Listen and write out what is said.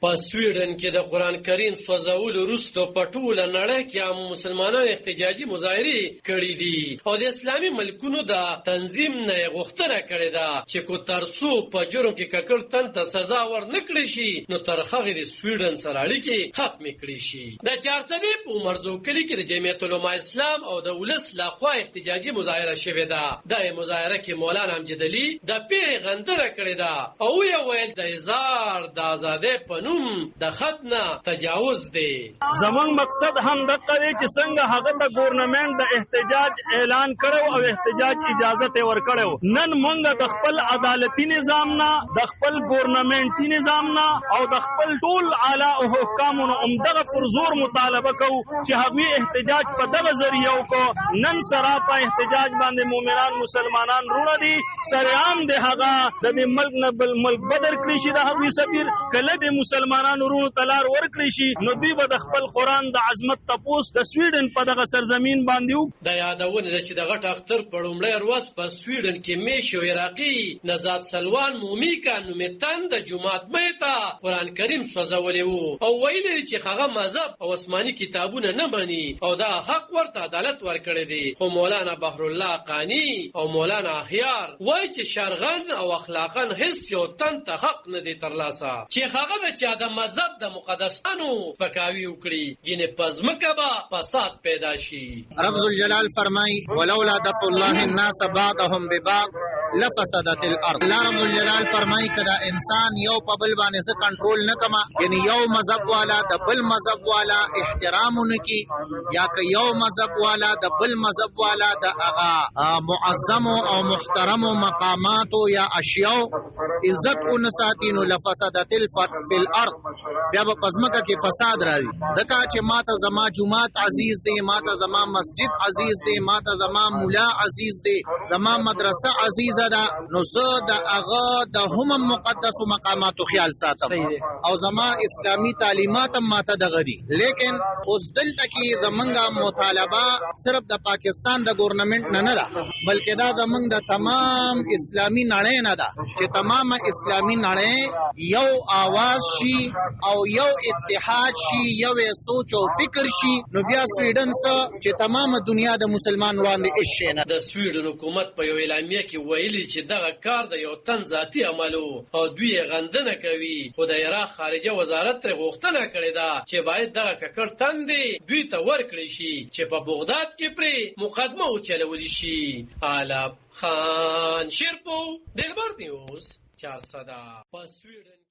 په سویډن کې د قرآن کریم سوځولو وروسته په ټوله نړۍ کې عام مسلمانان احتجاجي مظاهرې کړي دي او د اسلامي ملکونو د تنظیم نه غوښتنه کړې ده چې کو تر څو په جرم کې ککړ تن ته سزا ورنکړي شي نو تر هغې د سویډن سره اړیکې ختمې کړي شي. د چارسدې په عمرزو کلي کې د جمعیت علما اسلام او د ولس لخوا احتجاجي مظاهره شوې ده. دغه مظاهره کې مولانا امجد علي د پیغمبر غندنه کړې ده او یې ویل د اظهار د ازادۍ په نوم د خط نه تجاوز دی. زمونږ مقصد هم دغه دی چې څنګه هغه د ګورنمنت د احتجاج اعلان کړو او احتجاج اجازه ته ورکړو، نن مونږ د خپل عدالتي نظام نه، د خپل ګورنمنتي نظام نه او د خپل ټول اعلی او حکامو نه دغه فرزور مطالبه کوو چې هغوی احتجاج په دغه ذریعه وکړو. نن سره په احتجاج باندې مؤمنان مسلمانان رونه دي، سریعام د هغه د ملک نه بل ملک بدر کړی شي د هغوی سفیر، کله د مسلمانانو رونو تلار ورکړي شي نو دوی به د خپل قرآن د عظمت تپوس د سویډن په دغه سرزمین باندې د یادونه ده چې د غټ اختر په لومړی ورځ په سویډن کې میشو عراقي نزاد سلوان مومیکا نومې تن د جومات مړي ته قرآن کریم سوځولی و او ویلي چې هغه مذهب او آسماني کتابونه نه مني او دا حق ورته عدالت ورکړی دی. خو مولانا بحرالله قانی او مولانا احیار وایي چې شرغن او اخلاقا هیڅ یو تن ته حق نه دی ترلاسه چې هغه د چا د مذهب د مقدسانو پکاوي وکړي، ګینې په ځمکه به فساد پیدا شي. رب ذوالجلال فرمایي ولولا دفع الله الناس بعضهم ببعض لفسدت الارض. الله رب ذوالجلال فرمایي کدا انسان یو په بل باندې څه کنټرول نه کما، یعنی یو مذهب والا د بل مذهب والا احترام نکي یا که یو مذهب والا د بل مذهب والا د هغه معظم او محترم مقامات یا اشیاء عزت نساتینو لفسدت فی الارض، بیا په پزماکه کې فساد راځي. دکا چې ماته زما جمعات عزیز دی، ماته زما مسجد عزیز دی، ماته زما مولا عزیز دی، زما مدرسه عزیز ده، نو زه د هغه د هم مقدس مقاماتو خیال ساتم او زما اسلامی تعلیمات هم ماته دغه دي. لیکن اوس دلته کې زمونږ مطالبه صرف د پاکستان د ګورنمنت نه ده، بلکې دا زمونږ د تمام اسلامی نړۍ نه ده چې تمام اسلامی نړۍ یو آواز شي او یو اتحاد شي، یو سوچ او فکر شي، نو بیا سویډن سره چې تمام دنیا د مسلمان وړاندې هیڅ نه. د سویډن حکومت په یو اعلامیه کې ویلي چې دغه کار د یو تن ذاتي عملو او دوی یې غندنه کوي، خو د عراق خارجه وزارت ترې غوښتنه کړې ده چې باید دغه ککړ تندې دوی ته ورکړي شي چې په بغداد کې پرې مقدمه وچلولی شي. علب خان شیرپو دلبر نیوز 400 په سویډن